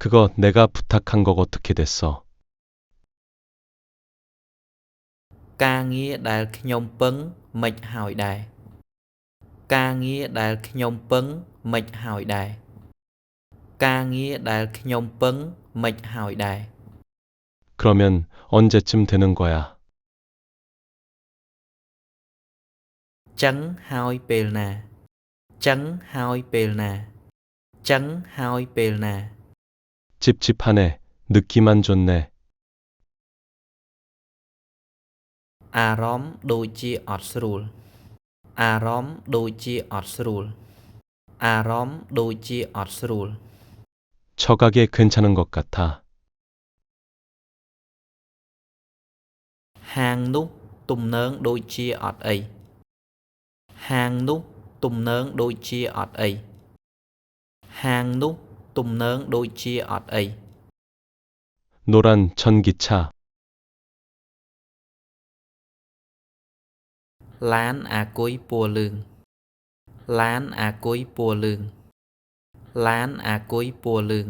그거 내가 부탁한 거 어떻게 됐어? ការងារដែលខ្ញុំពឹងមិនហើយដែរការងារដែលខ្ញុំពឹងមិនហើយដែរការងារដែលខ្ញុំពឹងមិនហើយដែរ 그러면 언제쯤 되는 거야? ចឹងហើយពេលណាចឹងហើយពេលណាចឹងហើយពេលណា 찝찝하네. 늦기만 좋네. អារម្មណ៍ដូចជាអត់ស្រួលអារម្មណ៍ដូចជាអត់ស្រួលអារម្មណ៍ដូចជាអត់ស្រួល 처가게 괜찮은 것 같아. ហាងនោះទំនើងដូចជាអត់អីហាងនោះទំនើងដូចជាអត់អីហាងនោះទំនើងដូចជាអត់អី 노란 전기차. ឡានអាគុយពណ៌លឿងឡានអាគុយពណ៌លឿងឡានអាគុយពណ៌លឿង